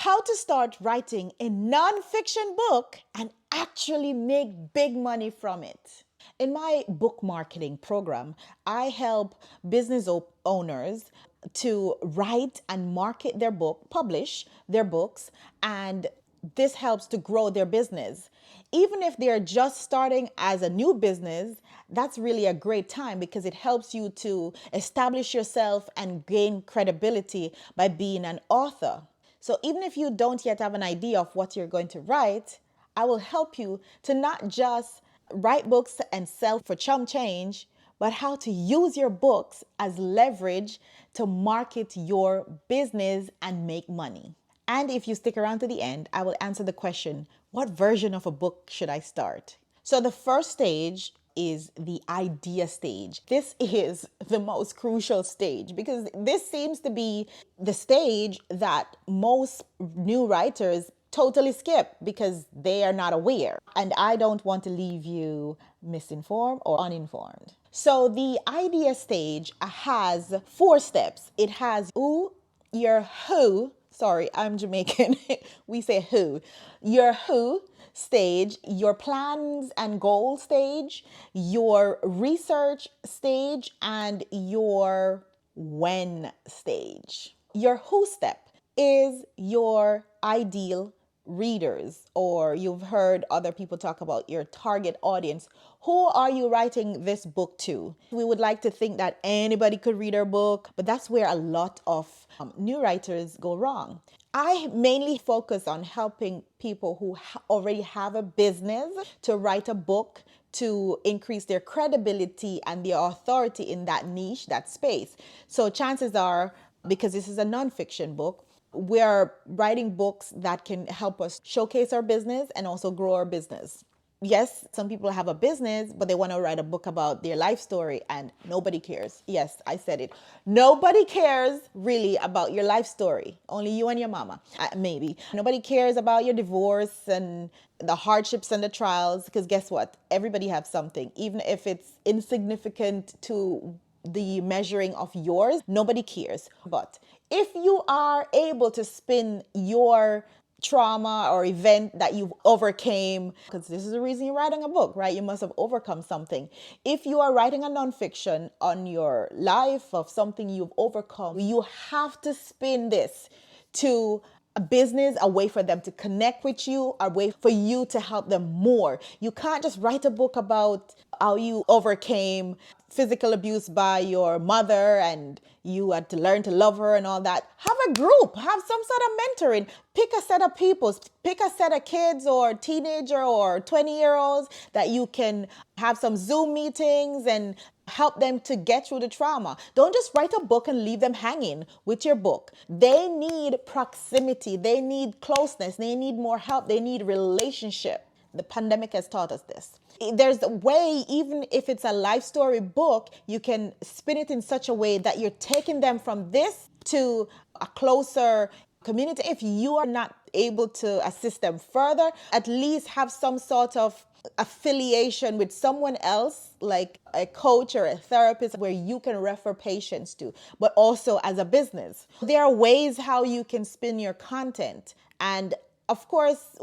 how to start writing a nonfiction book and actually make big money from it. In my book marketing program, I help business owners to write and market their book, publish their books, and this helps to grow their business. Even if they're just starting as a new business, that's really a great time because it helps you to establish yourself and gain credibility by being an author. So even if you don't yet have an idea of what you're going to write, I will help you to not just write books and sell for chump change, but how to use your books as leverage to market your business and make money. And if you stick around to the end, I will answer the question, what version of a book should I start? So the first stage is the idea stage. This is the most crucial stage because this seems to be the stage that most new writers totally skip because they are not aware. And I don't want to leave you misinformed or uninformed. So the idea stage has 4 steps. It has your who. Sorry, I'm Jamaican. We say who. Your who stage, your plans and goal stage, your research stage, and your when stage. Your who step is your ideal readers, or you've heard other people talk about your target audience. Who are you writing this book to? We would like to think that anybody could read our book, but that's where a lot of new writers go wrong. I mainly focus on helping people who already have a business to write a book to increase their credibility and their authority in that niche, that space. So chances are, because this is a nonfiction book, we are writing books that can help us showcase our business and also grow our business. Yes, some people have a business, but they want to write a book about their life story and nobody cares. Yes, I said it. Nobody cares really about your life story. Only you and your mama, maybe. Nobody cares about your divorce and the hardships and the trials, because guess what? Everybody has something, even if it's insignificant to the measuring of yours, nobody cares. But if you are able to spin your trauma or event that you've overcame, because this is the reason you're writing a book, right? You must have overcome something. If you are writing a nonfiction on your life of something you've overcome, you have to spin this to a business, a way for them to connect with you, a way for you to help them more. You can't just write a book about how you overcame physical abuse by your mother and you had to learn to love her and all that. Have a group, have some sort of mentoring. Pick a set of people, pick a set of kids or teenager or 20-year-olds that you can have some Zoom meetings and help them to get through the trauma. Don't just write a book and leave them hanging with your book. They need proximity. They need closeness. They need more help. They need relationship. The pandemic has taught us this. There's a way, even if it's a life story book, you can spin it in such a way that you're taking them from this to a closer community. If you are not able to assist them further, at least have some sort of affiliation with someone else, like a coach or a therapist, where you can refer patients to, but also as a business. There are ways how you can spin your content. And of course,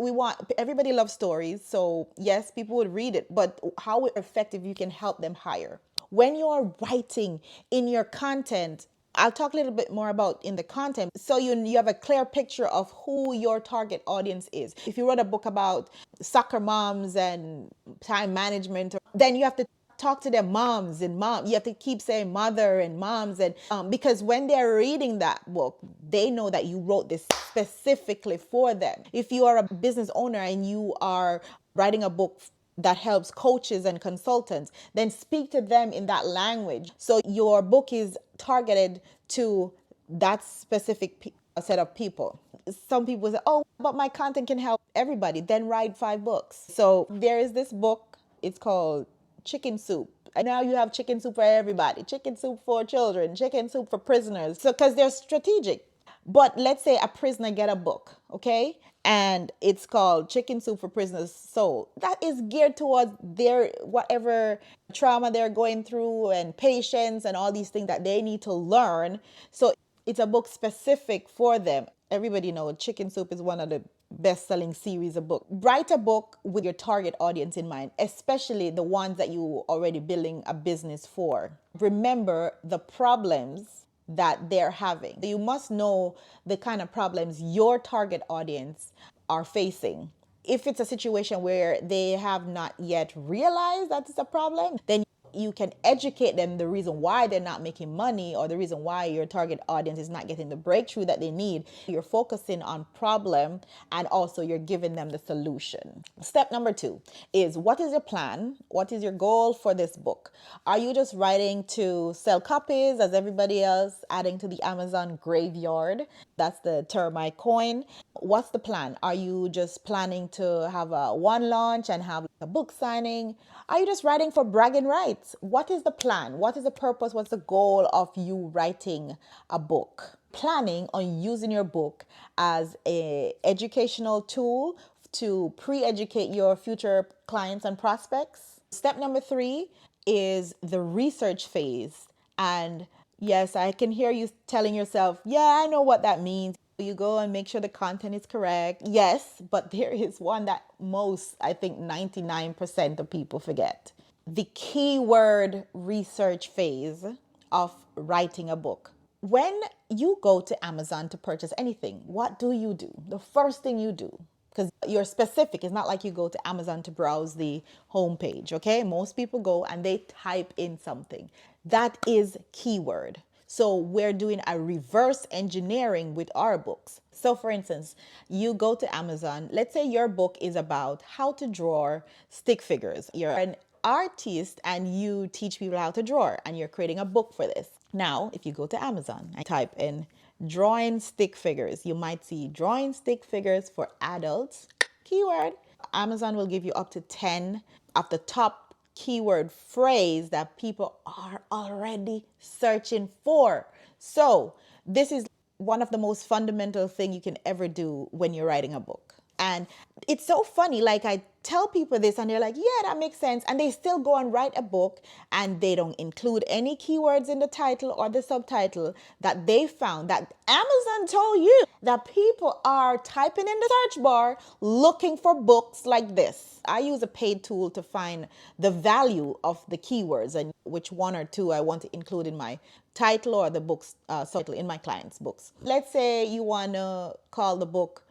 everybody loves stories. So yes, people would read it, but how effective you can help them higher. When you're writing in your content, I'll talk a little bit more about in the content, so you have a clear picture of who your target audience is. If you wrote a book about soccer moms and time management, then you have to talk to their moms and mom. You have to keep saying mother and moms, and because when they're reading that book, they know that you wrote this specifically for them. If you are a business owner and you are writing a book that helps coaches and consultants, then speak to them in that language. So your book is targeted to that specific set of people. Some people say, oh, but my content can help everybody. Then write 5 books. So there is this book. It's called Chicken Soup. And now you have chicken soup for everybody. Chicken soup for children. Chicken soup for prisoners. So because they're strategic. But let's say a prisoner get a book, okay? And it's called Chicken Soup for Prisoners' Soul. That is geared towards their whatever trauma they're going through and patience and all these things that they need to learn. So it's a book specific for them. Everybody knows Chicken Soup is one of the best-selling series of books. Write a book with your target audience in mind, especially the ones that you already building a business for. Remember the problems that they're having. You must know the kind of problems your target audience are facing. If it's a situation where they have not yet realized that it's a problem, then you can educate them the reason why they're not making money or the reason why your target audience is not getting the breakthrough that they need. You're focusing on problem and also you're giving them the solution. Step number 2 is, what is your plan? What is your goal for this book? Are you just writing to sell copies as everybody else, adding to the Amazon graveyard? That's the term I coined. What's the plan? Are you just planning to have a one launch and have a book signing? Are you just writing for bragging rights? What is the plan? What is the purpose? What's the goal of you writing a book? Planning on using your book as a educational tool to pre-educate your future clients and prospects. Step number 3 is the research phase. And yes, I can hear you telling yourself, yeah, I know what that means. You go and make sure the content is correct. Yes, but there is one that most, I think 99% of people forget. The keyword research phase of writing a book. When you go to Amazon to purchase anything, what do you do? The first thing you do, because you're specific, it's not like you go to Amazon to browse the homepage, okay? Most people go and they type in something. That is keyword. So we're doing a reverse engineering with our books. So for instance, you go to Amazon, let's say your book is about how to draw stick figures. You're an artist and you teach people how to draw and you're creating a book for this. Now, if you go to Amazon and type in drawing stick figures, you might see drawing stick figures for adults, keyword. Amazon will give you up to 10 of the top keyword phrase that people are already searching for. So this is one of the most fundamental thing you can ever do when you're writing a book. And it's so funny, like I tell people this and they're like, yeah, that makes sense. And they still go and write a book and they don't include any keywords in the title or the subtitle that they found that Amazon told you that people are typing in the search bar looking for books like this. I use a paid tool to find the value of the keywords and which one or two I want to include in my title or the book's subtitle in my client's books. Let's say you want to call the book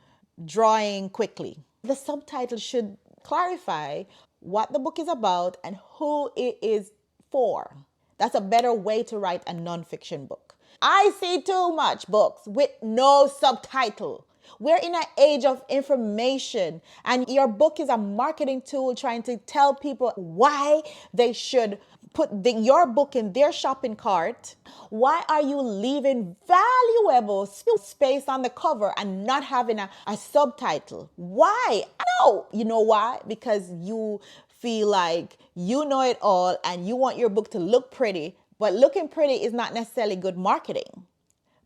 Drawing Quickly. The subtitle should clarify what the book is about and who it is for. That's a better way to write a nonfiction book. I see too much books with no subtitle. We're in an age of information, and your book is a marketing tool trying to tell people why they should put your book in their shopping cart. Why are you leaving valuable space on the cover and not having a subtitle? Why? No, you know why? Because you feel like you know it all and you want your book to look pretty, but looking pretty is not necessarily good marketing.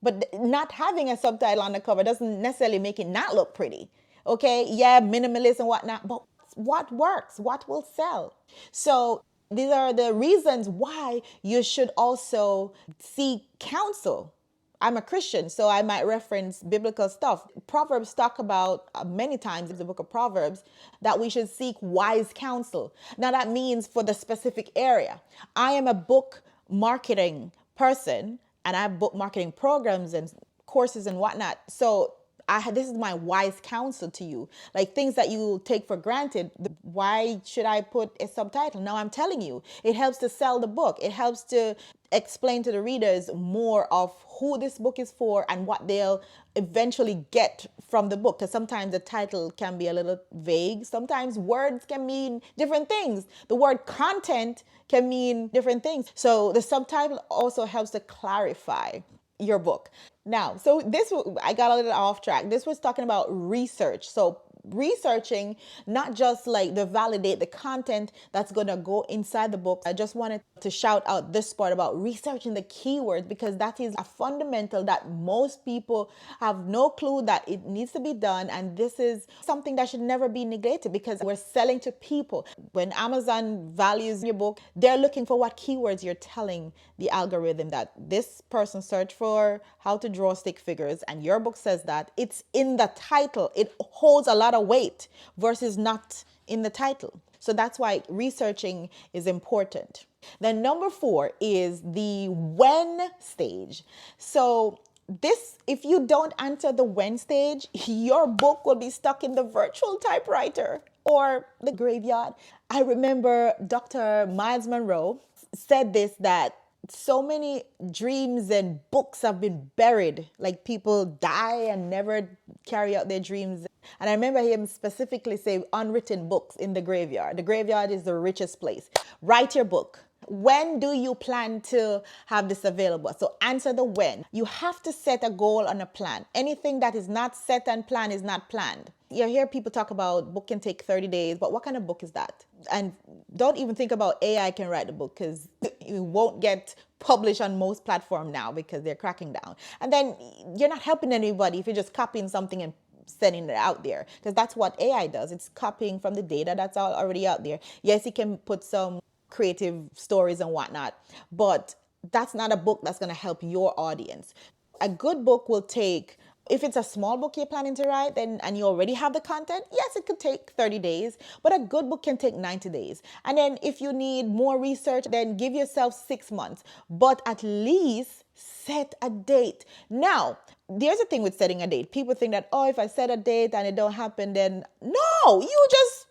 But not having a subtitle on the cover doesn't necessarily make it not look pretty. Okay, yeah, minimalist and whatnot, but what works? What will sell? So these are the reasons why you should also seek counsel. I'm a Christian, so I might reference biblical stuff. Proverbs talk about many times in the book of Proverbs that we should seek wise counsel. Now that means for the specific area. I am a book marketing person and I have book marketing programs and courses and whatnot. So this is my wise counsel to you. Like things that you take for granted. Why should I put a subtitle? Now I'm telling you, it helps to sell the book. It helps to explain to the readers more of who this book is for and what they'll eventually get from the book. Because sometimes the title can be a little vague. Sometimes words can mean different things. The word content can mean different things. So the subtitle also helps to clarify your book. Now, so I got a little off track. This was talking about research. So researching, not just like to validate the content that's going to go inside the book. I just wanted to shout out this part about researching the keywords, because that is a fundamental that most people have no clue that it needs to be done. And this is something that should never be neglected, because we're selling to people. When Amazon values your book, they're looking for what keywords you're telling the algorithm that this person searched for how to draw stick figures, and your book says that. It's in the title. It holds a lot of weight versus not in the title. So that's why researching is important. Then number 4 is the when stage. So this, if you don't answer the when stage, your book will be stuck in the virtual typewriter or the graveyard. I remember Dr. Miles Monroe said this, that so many dreams and books have been buried. Like, people die and never carry out their dreams. And I remember him specifically say unwritten books in the graveyard. The graveyard is the richest place. Write your book. When do you plan to have this available? So answer the when. You have to set a goal and a plan. Anything that is not set and planned is not planned. You hear people talk about book can take 30 days, but what kind of book is that? And don't even think about AI can write the book, because it won't get published on most platforms now because they're cracking down. And then you're not helping anybody if you're just copying something and sending it out there, because that's what AI does. It's copying from the data that's already out there. Yes, it can put some creative stories and whatnot, but that's not a book that's going to help your audience. A good book will take, if it's a small book you're planning to write, then and you already have the content, yes, it could take 30 days, but a good book can take 90 days. And then if you need more research, then give yourself 6 months, but at least set a date. Now, there's a thing with setting a date. People think that, oh, if I set a date and it don't happen, then no, you just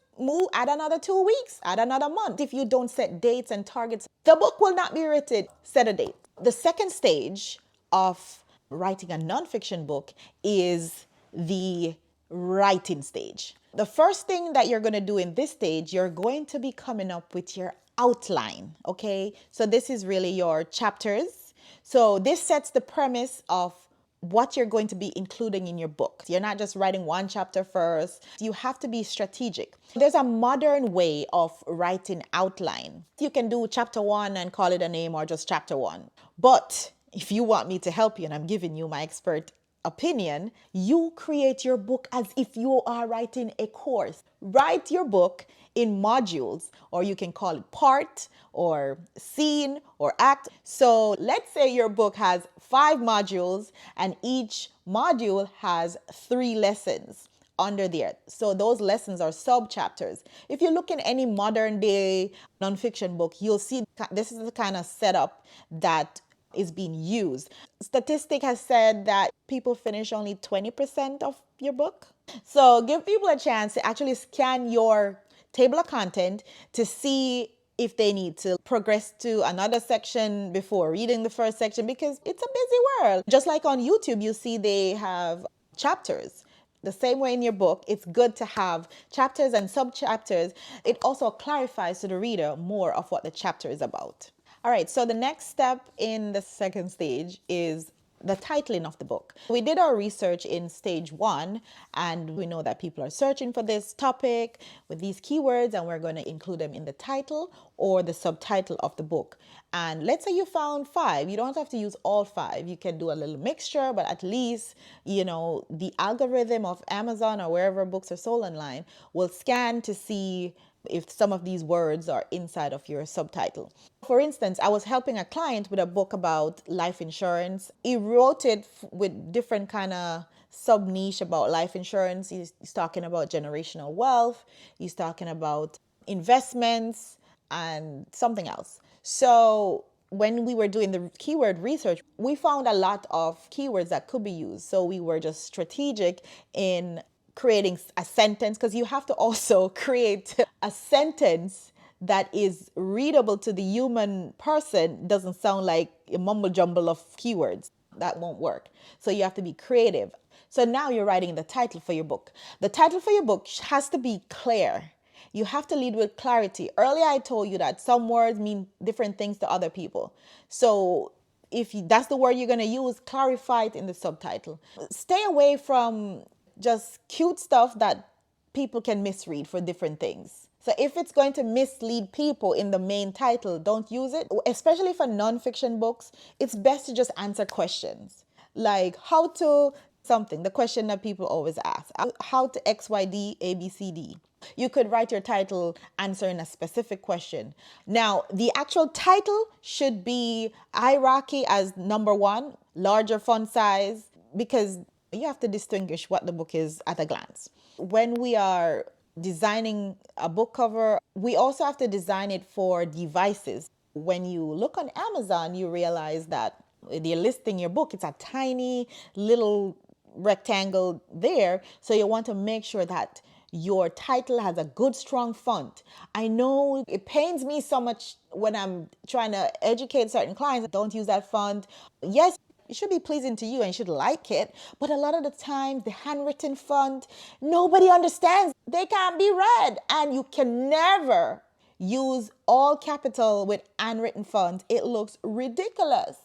add another 2 weeks, add another month. If you don't set dates and targets, the book will not be written. Set a date. The second stage of writing a nonfiction book is the writing stage. The first thing that you're going to do in this stage, you're going to be coming up with your outline. Okay. So this is really your chapters. So this sets the premise of what you're going to be including in your book. You're not just writing one chapter first. You have to be strategic. There's a modern way of writing outline. You can do chapter 1 and call it a name, or just chapter 1. But if you want me to help you, and I'm giving you my expert opinion, you create your book as if you are writing a course. Write your book in modules, or you can call it part or scene or act. So let's say your book has 5 modules and each module has 3 lessons under there. So those lessons are sub chapters. If you look in any modern day nonfiction book, you'll see this is the kind of setup that is being used. Statistic has said that people finish only 20% of your book. So give people a chance to actually scan your table of content to see if they need to progress to another section before reading the first section, because it's a busy world. Just like on YouTube, you see they have chapters. The same way in your book, it's good to have chapters and sub-chapters. It also clarifies to the reader more of what the chapter is about. All right, so the next step in the second stage is the titling of the book. We did our research in stage 1, and we know that people are searching for this topic with these keywords, and we're going to include them in the title or the subtitle of the book. And let's say you found 5. You don't have to use all 5. You can do a little mixture, but at least, the algorithm of Amazon or wherever books are sold online will scan to see if some of these words are inside of your subtitle. For instance, I was helping a client with a book about life insurance. He wrote it with different kind of sub niche about life insurance. He's talking about generational wealth. He's talking about investments and something else. So when we were doing the keyword research, we found a lot of keywords that could be used. So we were just strategic in creating a sentence, because you have to also create a sentence that is readable to the human person. Doesn't sound like a mumble jumble of keywords. That won't work. So you have to be creative. So now you're writing the title for your book. The title for your book has to be clear. You have to lead with clarity. Earlier I told you that some words mean different things to other people. So if that's the word you're going to use, clarify it in the subtitle. Stay away from just cute stuff that people can misread for different things. So if it's going to mislead people in the main title, don't use it. Especially for nonfiction books, it's best to just answer questions like how to something, the question that people always ask, how to XYD ABCD. You could write your title answering a specific question. Now, the actual title should be hierarchy as number one, larger font size, because you have to distinguish what the book is at a glance. When we are designing a book cover, we also have to design it for devices. When you look on Amazon, you realize that they're listing your book. It's a tiny little rectangle there. So you want to make sure that your title has a good, strong font. I know it pains me so much when I'm trying to educate certain clients. Don't use that font. Yes, it should be pleasing to you and you should like it. But a lot of the times, the handwritten font, nobody understands. They can't be read. And you can never use all capital with handwritten font. It looks ridiculous.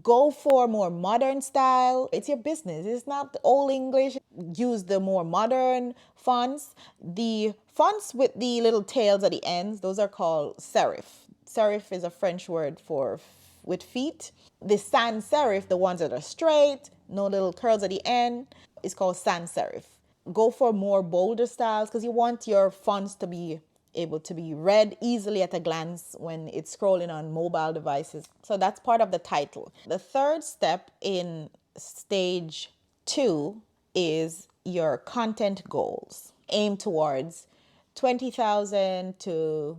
Go for more modern style. It's your business. It's not old English. Use the more modern fonts. The fonts with the little tails at the ends, those are called serif. Serif is a French word for with feet. The sans serif, the ones that are straight, no little curls at the end, is called sans serif. Go for more bolder styles because you want your fonts to be able to be read easily at a glance when it's scrolling on mobile devices. So that's part of the title. The third step in stage 2 is your content goals. Aim towards 20,000 to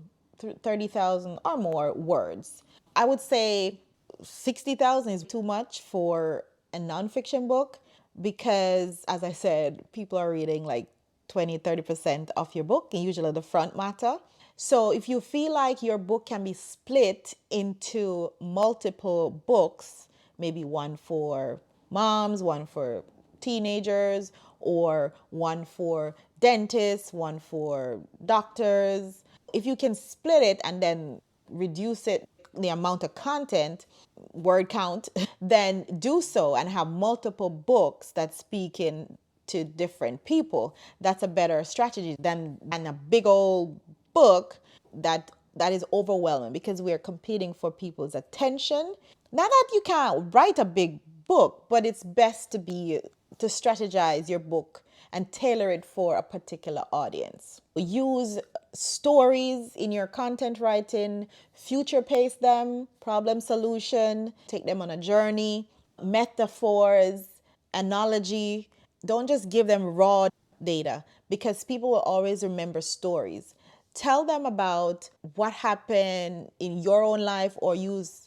30,000 or more words. I would say 60,000 is too much for a nonfiction book because, as I said, people are reading like 20-30% of your book, and usually the front matter. So if you feel like your book can be split into multiple books, maybe one for moms, one for teenagers, or one for dentists, one for doctors, if you can split it and then reduce it, the amount of content, word count, then do so and have multiple books that speak in to different people. That's a better strategy than a big old book that is overwhelming because we are competing for people's attention. Not that you can't write a big book, but it's best to strategize your book and tailor it for a particular audience. Use stories in your content writing, future pace them, problem solution, take them on a journey, metaphors, analogy. Don't just give them raw data because people will always remember stories. Tell them about what happened in your own life or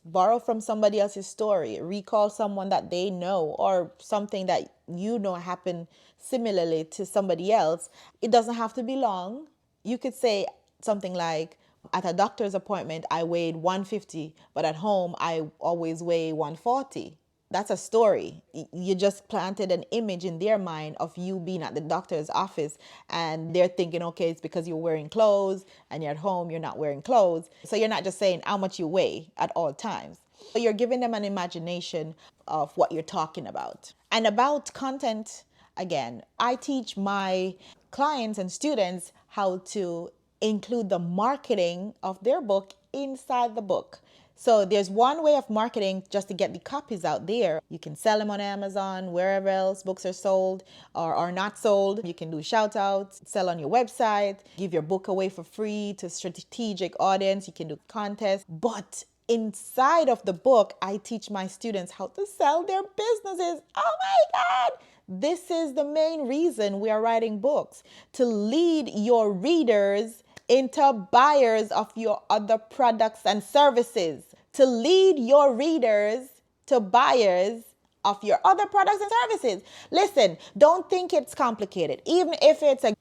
borrow from somebody else's story. Recall someone that they know or something that you know happened similarly to somebody else. It doesn't have to be long. You could say something like, at a doctor's appointment, I weighed 150, but at home, I always weigh 140. That's a story. You just planted an image in their mind of you being at the doctor's office and they're thinking, okay, it's because you're wearing clothes and you're at home, you're not wearing clothes. So you're not just saying how much you weigh at all times. So you're giving them an imagination of what you're talking about. And about content, again, I teach my clients and students how to include the marketing of their book inside the book. So there's one way of marketing just to get the copies out there. You can sell them on Amazon, wherever else books are sold or are not sold. You can do shout outs, sell on your website, give your book away for free to strategic audience. You can do contests. But inside of the book, I teach my students how to sell their businesses. Oh my God! This is the main reason we are writing books, to lead your readers into buyers of your other products and services. To lead your readers to buyers of your other products and services. Listen, don't think it's complicated. Even if it's a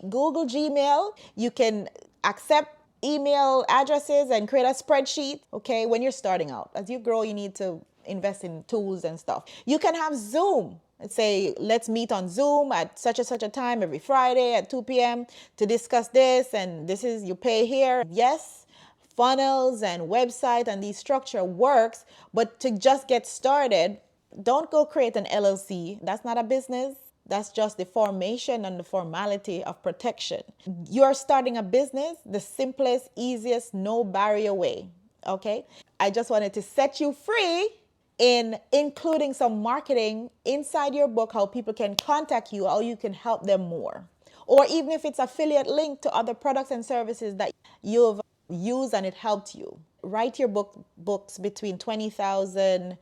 Google Gmail, you can accept email addresses and create a spreadsheet. Okay, when you're starting out, as you grow, you need to invest in tools and stuff. You can have Zoom. Let's say, let's meet on Zoom at such and such a time every Friday at 2 p.m. to discuss this, and this is, you pay here. Yes, funnels and website and the structure works, but to just get started, don't go create an LLC. That's not a business. That's just the formation and the formality of protection. You're starting a business the simplest, easiest, no barrier way. Okay? I just wanted to set you free in including some marketing inside your book, how people can contact you, how you can help them more. Or even if it's affiliate link to other products and services that you've used and it helped you. Write your books between 20,000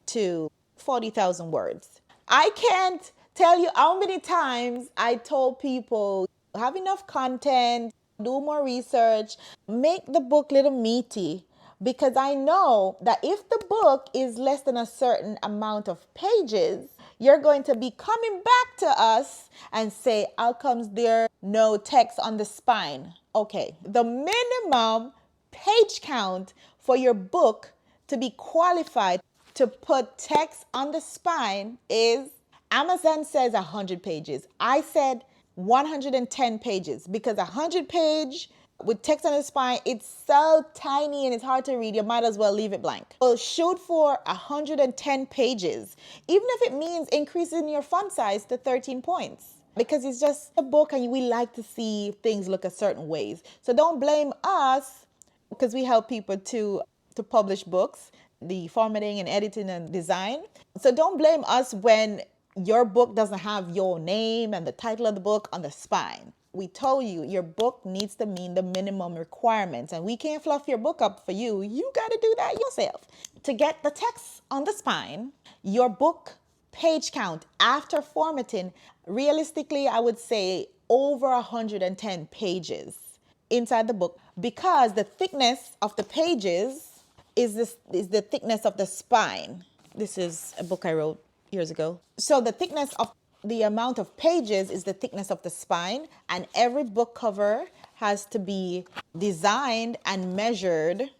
to 40,000 words. I can't tell you how many times I told people have enough content, do more research, make the book a little meaty, because I know that if the book is less than a certain amount of pages, you're going to be coming back to us and say, how comes there no text on the spine? Okay, the minimum page count for your book to be qualified to put text on the spine is, Amazon says 100 pages. I said 110 pages because 100 page with text on the spine, it's so tiny and it's hard to read. You might as well leave it blank. So shoot for 110 pages, even if it means increasing your font size to 13 points. Because it's just a book and we like to see things look a certain ways. So don't blame us, because we help people to publish books, the formatting and editing and design. So don't blame us when your book doesn't have your name and the title of the book on the spine. We told you your book needs to meet the minimum requirements, and we can't fluff your book up for you. You got to do that yourself. To get the text on the spine, your book page count after formatting, realistically, I would say over 110 pages inside the book, because the thickness of the pages is the thickness of the spine. This is a book I wrote years ago. So the thickness of the amount of pages is the thickness of the spine, and every book cover has to be designed and measured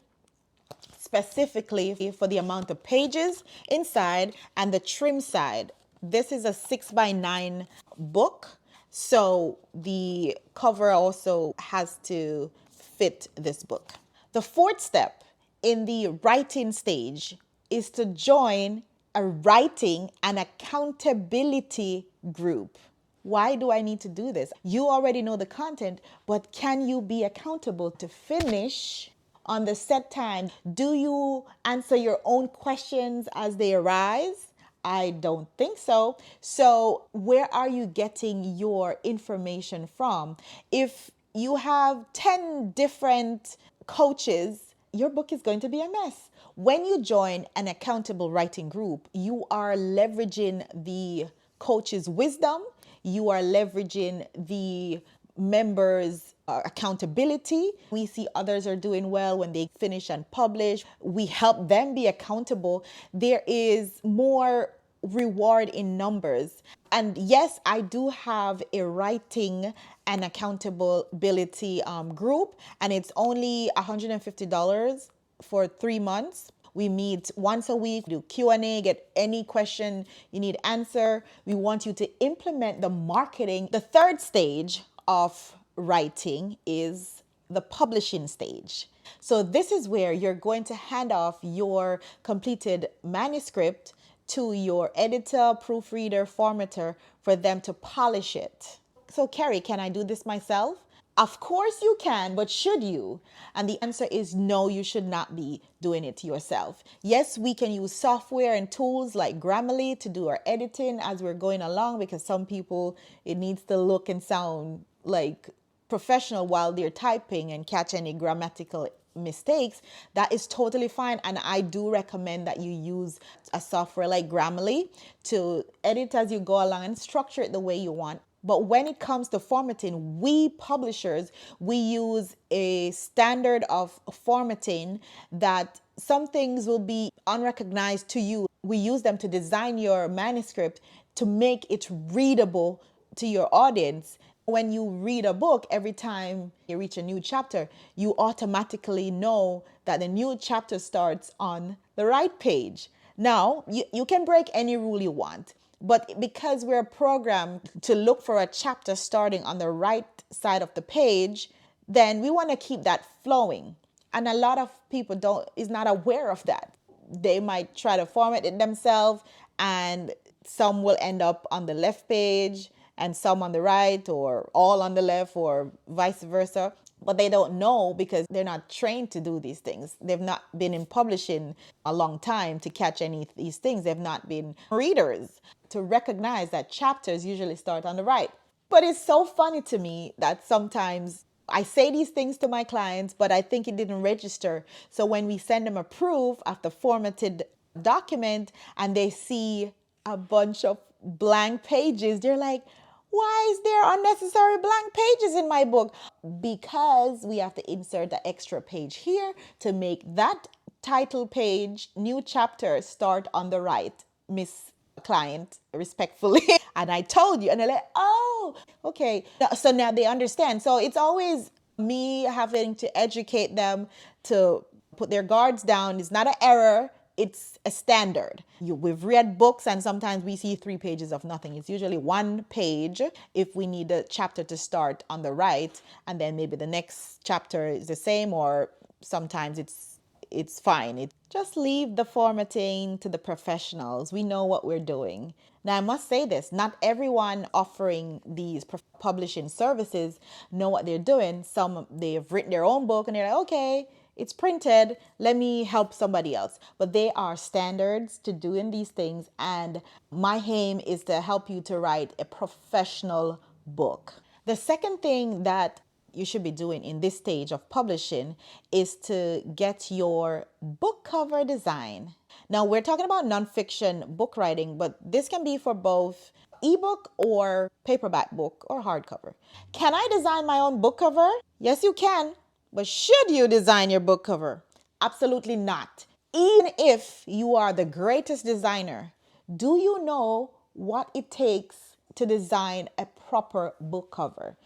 specifically for the amount of pages inside and the trim side. This is a 6x9 book, so the cover also has to fit this book. The fourth step in the writing stage is to join a writing and accountability group. Why do I need to do this? You already know the content, but can you be accountable to finish on the set time? Do you answer your own questions as they arise? I don't think so. So, where are you getting your information from? If you have 10 different coaches, your book is going to be a mess. When you join an accountable writing group, you are leveraging the coach's wisdom, you are leveraging the members' accountability. We see others are doing well when they finish and publish. We help them be accountable. There is more reward in numbers. And yes, I do have a writing and accountability group, and it's only $150 for 3 months. We meet once a week, do Q&A, get any question you need answer. We want you to implement the marketing. The third stage of writing is the publishing stage. So this is where you're going to hand off your completed manuscript to your editor, proofreader, formatter for them to polish it. So Kerry, can I do this myself? Of course you can, but should you? And the answer is no, you should not be doing it yourself. Yes, we can use software and tools like Grammarly to do our editing as we're going along, because some people, it needs to look and sound like professional while they're typing and catch any grammatical mistakes. That is totally fine, and I do recommend that you use a software like Grammarly to edit as you go along and structure it the way you want. But when it comes to formatting, we publishers, we use a standard of formatting that some things will be unrecognized to you. We use them to design your manuscript to make it readable to your audience. When you read a book, every time you reach a new chapter, you automatically know that the new chapter starts on the right page. Now, you can break any rule you want, but because we're programmed to look for a chapter starting on the right side of the page, then we want to keep that flowing. And a lot of people is not aware of that. They might try to format it themselves and some will end up on the left page and some on the right, or all on the left, or vice versa. But they don't know because they're not trained to do these things. They've not been in publishing a long time to catch any of these things. They've not been readers to recognize that chapters usually start on the right. But it's so funny to me that sometimes I say these things to my clients, but I think it didn't register. So when we send them a proof of the formatted document and they see a bunch of blank pages, they're like, why is there unnecessary blank pages in my book? Because we have to insert the extra page here to make that title page, new chapter, start on the right, Miss Client, respectfully. And I told you, and they're like, oh, okay. So now they understand. So it's always me having to educate them to put their guards down. It's not an error, it's a standard. We've read books and sometimes we see 3 pages of nothing. It's usually 1 page if we need a chapter to start on the right, and then maybe the next chapter is the same, or sometimes it's fine. Just leave the formatting to the professionals. We know what we're doing. Now, I must say this, not everyone offering these publishing services know what they're doing. Some, they've written their own book and they're like, okay, it's printed, let me help somebody else. But they are standards to doing these things. And my aim is to help you to write a professional book. The second thing that you should be doing in this stage of publishing is to get your book cover design. Now, we're talking about nonfiction book writing, but this can be for both ebook or paperback book or hardcover. Can I design my own book cover? Yes, you can. But should you design your book cover? Absolutely not. Even if you are the greatest designer, do you know what it takes to design a proper book cover?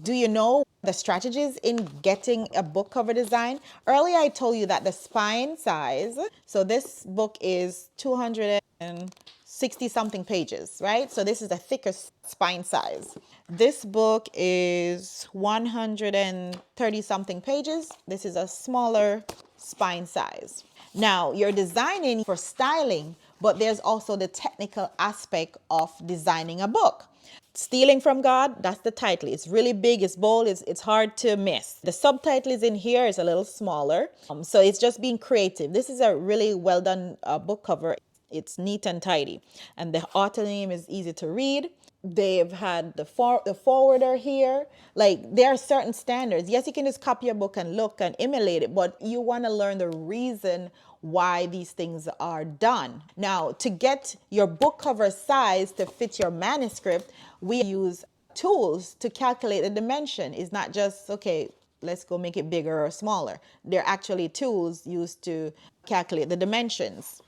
Do you know the strategies in getting a book cover design? Earlier, I told you that the spine size, so this book is 260 something pages, right? So this is the thicker spine size. This book is 130 something pages. This is a smaller spine size. Now, you're designing for styling, but there's also the technical aspect of designing a book. Stealing from God, that's the title. It's really big, it's bold, it's hard to miss. The subtitle is in here, it's a little smaller. So it's just being creative. This is a really well done book cover. It's neat and tidy. And the author name is easy to read. They've had the forwarder here. Like, there are certain standards. Yes, you can just copy a book and look and emulate it, but you want to learn the reason why these things are done. Now, to get your book cover size to fit your manuscript, we use tools to calculate the dimension. It's not just, okay, let's go make it bigger or smaller. They're actually tools used to calculate the dimensions.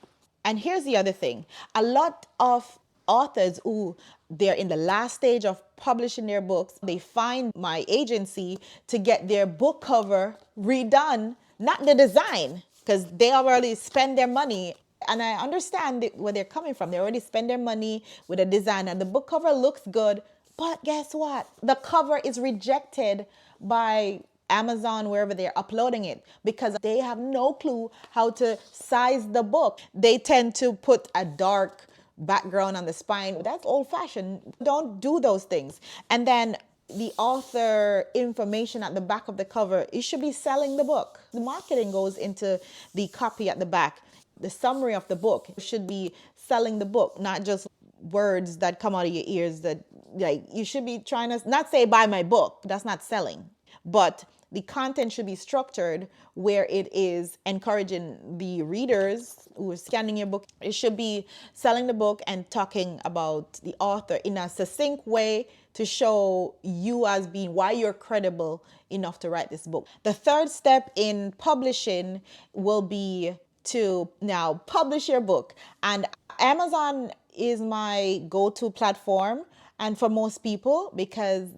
And here's the other thing. A lot of authors who they're in the last stage of publishing their books, they find my agency to get their book cover redone, not the design, because they already spend their money. And I understand where they're coming from. They already spend their money with a design and the book cover looks good. But guess what? The cover is rejected by Amazon, wherever they're uploading it, because they have no clue how to size the book. They tend to put a dark background on the spine. That's old fashioned. Don't do those things. And then the author information at the back of the cover, it should be selling the book. The marketing goes into the copy at the back. The summary of the book should be selling the book, not just words that come out of your ears that, like, you should be trying to not say buy my book. That's not selling. But the content should be structured where it is encouraging the readers who are scanning your book. It should be selling the book and talking about the author in a succinct way to show you as being why you're credible enough to write this book. The third step in publishing will be to now publish your book. And Amazon is my go-to platform, and for most people, because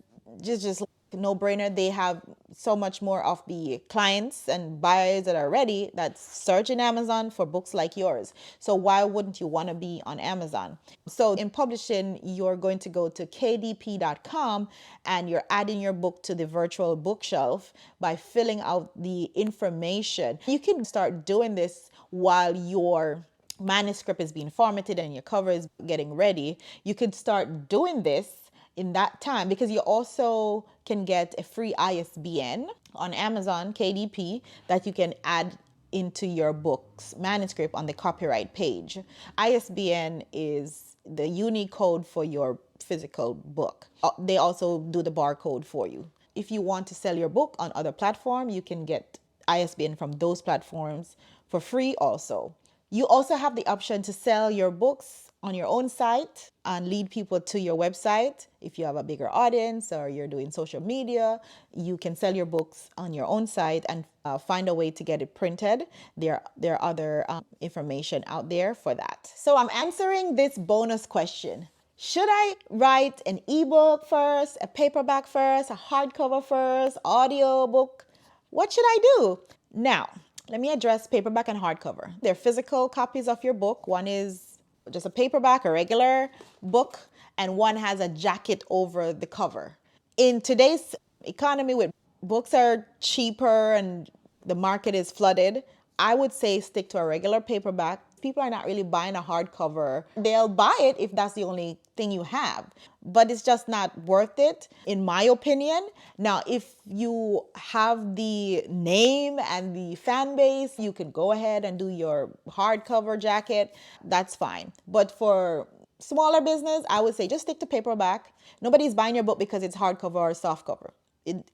just no brainer. They have so much more of the clients and buyers that are ready that search in Amazon for books like yours. So why wouldn't you want to be on Amazon? So in publishing, you're going to go to kdp.com and you're adding your book to the virtual bookshelf by filling out the information. You can start doing this while you're manuscript is being formatted and your cover is getting ready, you could start doing this in that time, because you also can get a free ISBN on Amazon, KDP, that you can add into your book's manuscript on the copyright page. ISBN is the unique code for your physical book. They also do the barcode for you. If you want to sell your book on other platforms, you can get ISBN from those platforms for free also. You also have the option to sell your books on your own site and lead people to your website. If you have a bigger audience or you're doing social media, you can sell your books on your own site and find a way to get it printed. There are other information out there for that. So I'm answering this bonus question. Should I write an ebook first, a paperback first, a hardcover first, audio book? What should I do? Now, let me address paperback and hardcover. They're physical copies of your book. One is just a paperback, a regular book, and one has a jacket over the cover. In today's economy, with books are cheaper and the market is flooded, I would say stick to a regular paperback. People are not really buying a hardcover. They'll buy it if that's the only thing you have, but it's just not worth it, in my opinion. Now, if you have the name and the fan base, you can go ahead and do your hardcover jacket. That's fine. But for smaller business, I would say just stick to paperback. Nobody's buying your book because it's hardcover or softcover.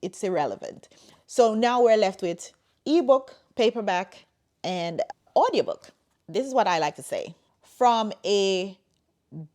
It's irrelevant. So now we're left with ebook, paperback, and audiobook. This is what I like to say. From a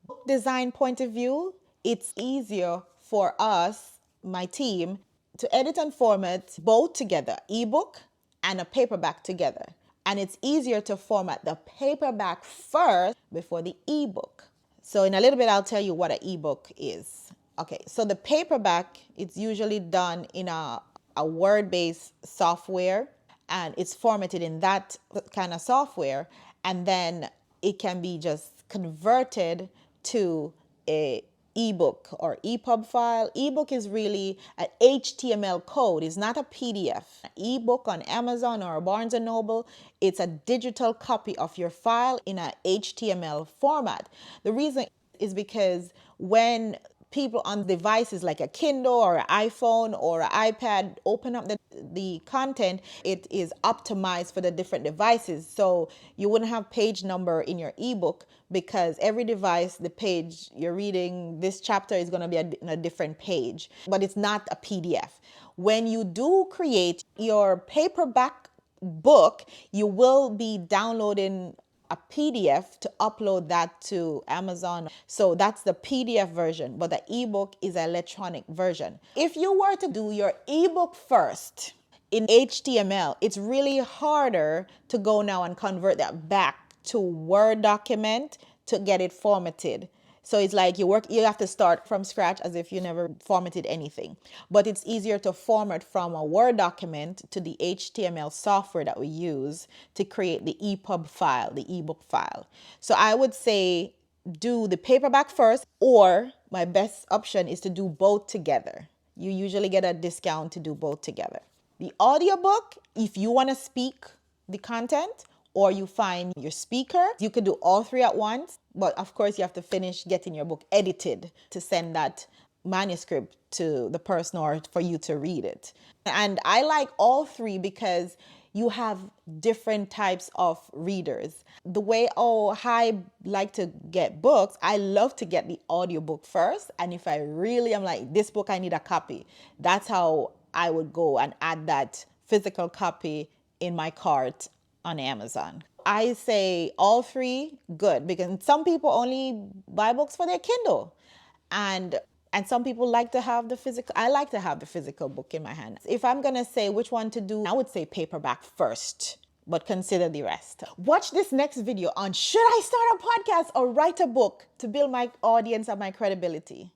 book design point of view, it's easier for us, my team, to edit and format both together, ebook and a paperback together. And it's easier to format the paperback first before the ebook. So in a little bit, I'll tell you what an ebook is. Okay, so the paperback, it's usually done in a Word-based software, and it's formatted in that kind of software, and then it can be just converted to a ebook or EPUB file. Ebook is really an HTML code. It's not a PDF. An ebook on Amazon or Barnes and Noble, it's a digital copy of your file in an HTML format. The reason is because when people on devices like a Kindle or an iPhone or an iPad open up the content, it is optimized for the different devices. So you wouldn't have page number in your ebook, because every device, the page you're reading, this chapter is going to be in a different page, but it's not a PDF. When you do create your paperback book, you will be downloading a PDF to upload that to Amazon. So that's the PDF version, but the ebook is an electronic version. If you were to do your ebook first in HTML, it's really harder to go now and convert that back to Word document to get it formatted. So it's like you have to start from scratch as if you never formatted anything. But it's easier to format from a Word document to the HTML software that we use to create the EPUB file, the ebook file. So I would say do the paperback first, or my best option is to do both together. You usually get a discount to do both together. The audiobook, if you want to speak the content, or you find your speaker, you could do all three at once. But of course, you have to finish getting your book edited to send that manuscript to the person or for you to read it. And I like all three because you have different types of readers. The way I like to get books, I love to get the audiobook first. And if I really am like, this book, I need a copy, that's how I would go and add that physical copy in my cart on Amazon. I say all three good, because some people only buy books for their Kindle, and some people like to have the physical. I like to have the physical book in my hand. If I'm gonna say which one to do, I would say paperback first, but consider the rest. Watch this next video on should I start a podcast or write a book to build my audience and my credibility.